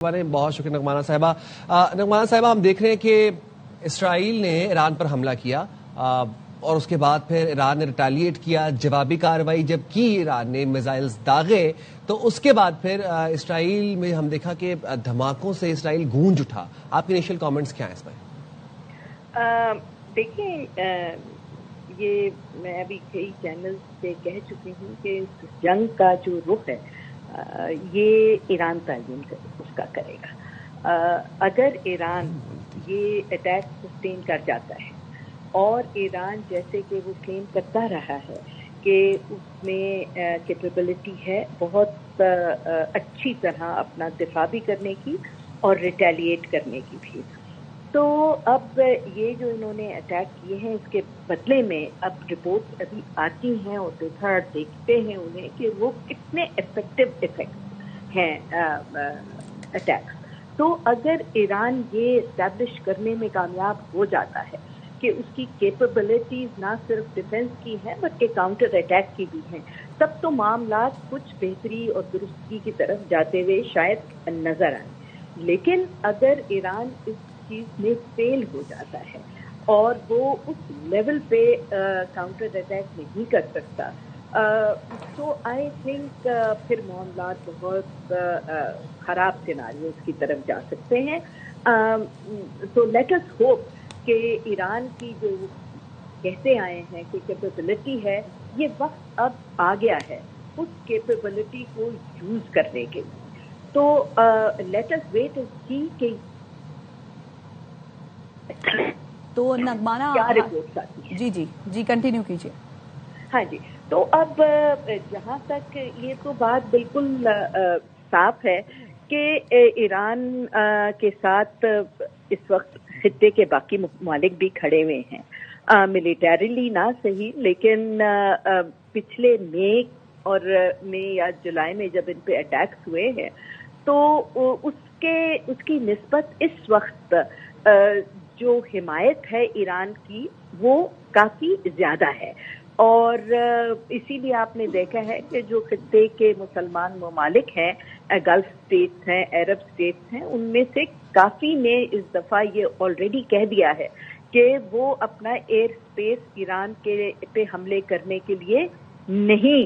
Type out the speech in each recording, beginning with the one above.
बहुत शुक्रिया नगमाना साहिबा। नगमाना साहिबा, हम देख रहे हैं कि इसराइल ने ईरान पर हमला किया और उसके बाद फिर ईरान ने रिटेलिएट किया, जवाबी कार्रवाई जब की ईरान ने मिसाइल्स दागे तो उसके बाद फिर इसराइल में हम देखा कि धमाकों से इसराइल गूंज उठा। आपके इनिशियल कमेंट्स क्या हैं इस पर? देखिए, ये मैं अभी कई चैनल से कह चुकी हूँ कि जंग का जो रुख है ये ईरान तयन उसका करेगा। अगर ईरान ये अटैक सस्टेन कर जाता है और ईरान जैसे कि वो क्लेम करता रहा है कि उसमें कैपेबिलिटी है बहुत अच्छी तरह अपना दिफा भी करने की और रिटेलिएट करने की भी, तो अब ये जो इन्होंने अटैक किए हैं इसके बदले में अब रिपोर्ट अभी आती हैं और देखते हैं उन्हें कि वो कितने इफेक्टिव इफेक्ट हैं अटैक्स। तो अगर ईरान ये एस्टैब्लिश करने में कामयाब हो जाता है कि उसकी कैपेबिलिटीज ना सिर्फ डिफेंस की हैं बल्कि काउंटर अटैक की भी हैं, तब तो मामला कुछ बेहतरी और दुरुस्ती की तरफ जाते हुए शायद नजर आए। लेकिन अगर ईरान इस चीज में फेल हो जाता है और वो उस लेवल पे काउंटर अटैक नहीं कर सकता, तो आई थिंक फिर मामला बहुत खराब सिनारियों की तरफ जा सकते हैं। तो लेट अस होप कि ईरान की जो कहते आए हैं कि कैपेबिलिटी है, ये वक्त अब आ गया है उस कैपेबिलिटी को यूज करने के लिए। तो लेट अस वेट एंड सी कि तो नगमाना क्या रिपोर्ट्स आती है। जी कंटिन्यू कीजिए। हाँ जी, तो अब जहाँ तक ये तो बात बिल्कुल साफ है कि ईरान के साथ इस वक्त खित्ते के बाकी ममालिक भी खड़े हुए हैं, मिलिटरीली ना सही, लेकिन पिछले मई या जुलाई में जब इन पे अटैक्स हुए हैं तो उसकी निस्बत इस वक्त जो हिमायत है ईरान की वो काफी ज्यादा है। और इसीलिए आपने देखा है कि जो खित्ते के मुसलमान ममालिक हैं, गल्फ स्टेट्स हैं, अरब स्टेट्स हैं, उनमें से काफी ने इस दफा ये ऑलरेडी कह दिया है कि वो अपना एयर स्पेस ईरान के पे हमले करने के लिए नहीं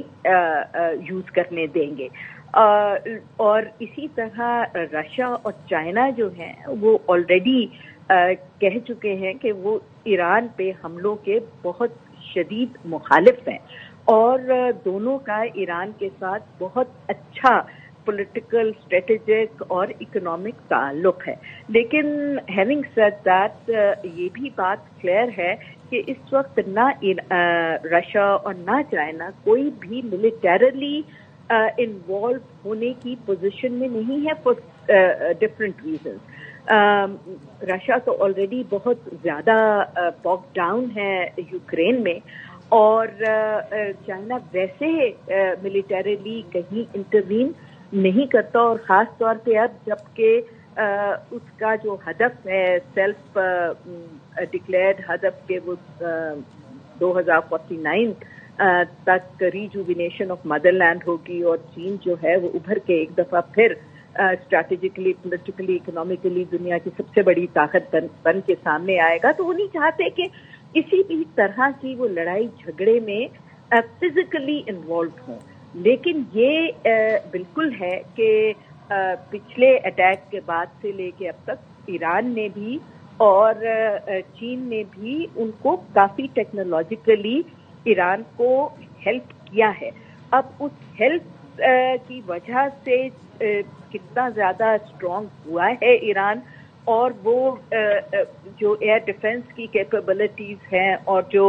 यूज करने देंगे। और इसी तरह रशिया और चाइना जो हैं वो ऑलरेडी कह चुके हैं कि वो ईरान पे हमलों के बहुत शदीद मुखालिफ हैं और दोनों का ईरान के साथ बहुत अच्छा पॉलिटिकल, स्ट्रेटेजिक और इकोनॉमिक ताल्लुक है। लेकिन हैविंग सेड दैट, ये भी बात क्लियर है कि इस वक्त ना रशिया और ना चाइना कोई भी मिलिटरली इन्वॉल्व होने की पोजीशन में नहीं है फॉर डिफरेंट रीजंस। रशिया तो ऑलरेडी बहुत ज्यादा बॉग डाउन है यूक्रेन में और चाइना वैसे मिलिटरीली कहीं इंटरवीन नहीं करता, और खास तौर पे अब जबकि उसका जो हदफ है सेल्फ डिक्लेयर्ड हदफ के वो 2049 तक रीजुविनेशन ऑफ मदरलैंड होगी और चीन जो है वो उभर के एक दफा फिर स्ट्रैटेजिकली, पॉलिटिकली, इकोनॉमिकली दुनिया की सबसे बड़ी ताकत बन के सामने आएगा। तो वो नहीं चाहते कि किसी भी तरह की वो लड़ाई झगड़े में फिजिकली इन्वॉल्व हों। लेकिन ये बिल्कुल है कि पिछले अटैक के बाद से लेके अब तक ईरान ने भी और चीन ने भी उनको काफी टेक्नोलॉजिकली ईरान को हेल्प किया है। अब उस हेल्प की वजह से कितना ज्यादा स्ट्रांग हुआ है ईरान, और वो जो एयर डिफेंस की कैपेबिलिटीज हैं और जो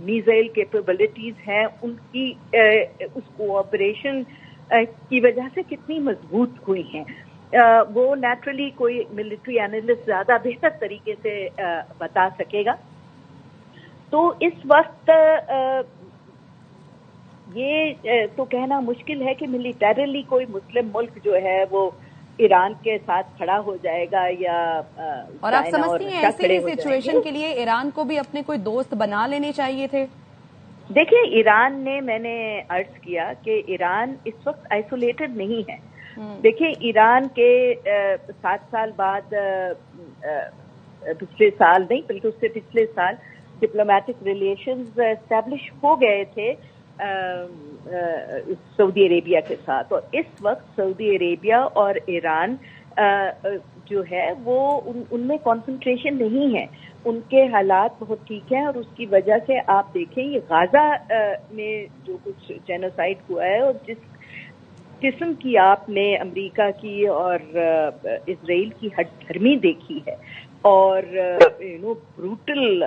मिसाइल कैपेबिलिटीज हैं उनकी उस कोऑपरेशन की वजह से कितनी मजबूत हुई हैं, वो नेचुरली कोई मिलिट्री एनालिस्ट ज्यादा बेहतर तरीके से बता सकेगा। तो इस वक्त ये तो कहना मुश्किल है कि मिलिटरीली कोई मुस्लिम मुल्क जो है वो ईरान के साथ खड़ा हो जाएगा या और आप समझती हैं ऐसे सिचुएशन के लिए ईरान को भी अपने कोई दोस्त बना लेने चाहिए थे? देखिए, ईरान ने, मैंने अर्ज किया कि ईरान इस वक्त आइसोलेटेड नहीं है। देखिए, ईरान के 7 साल बाद पिछले साल नहीं बल्कि उससे पिछले साल डिप्लोमेटिक रिलेशंस एस्टैब्लिश हो गए थे सऊदी अरेबिया के साथ, और इस वक्त सऊदी अरेबिया और ईरान जो है वो उनमें कंसंट्रेशन नहीं है, उनके हालात बहुत ठीक हैं, और उसकी वजह से आप देखें ये गाजा में जो कुछ जेनोसाइड हुआ है और जिस किस्म की आपने अमेरिका की और इजराइल की हठधर्मी देखी है और ब्रूटल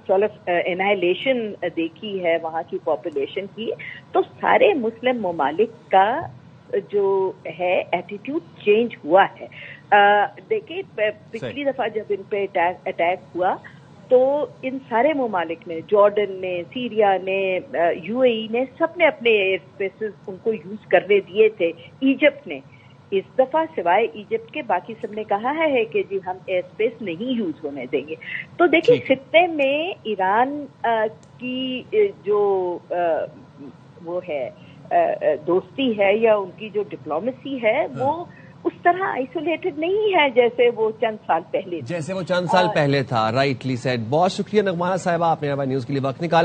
सॉर्ट ऑफ एनाइलेशन देखी है वहाँ की पॉपुलेशन की, तो सारे मुस्लिम ममालिक का जो है एटीट्यूड चेंज हुआ है। देखिए, पिछली दफा जब इन पे अटैक हुआ तो इन सारे ममालिक ने, जॉर्डन ने, सीरिया ने, यूएई ने, सबने अपने एयर स्पेसेस उनको यूज करने दिए थे। इजिप्ट ने इस दफा सिवाय इजिप्ट के बाकी सबने कहा है कि जी हम एयर स्पेस नहीं यूज होने देंगे। तो देखिए, खित्ते में ईरान की जो वो है दोस्ती है या उनकी जो डिप्लोमेसी है वो उस तरह आइसोलेटेड नहीं है जैसे वो चंद साल पहले था। Rightly said. बहुत शुक्रिया नगमाना साहिबा, आपने न्यूज के लिए वक्त निकाला।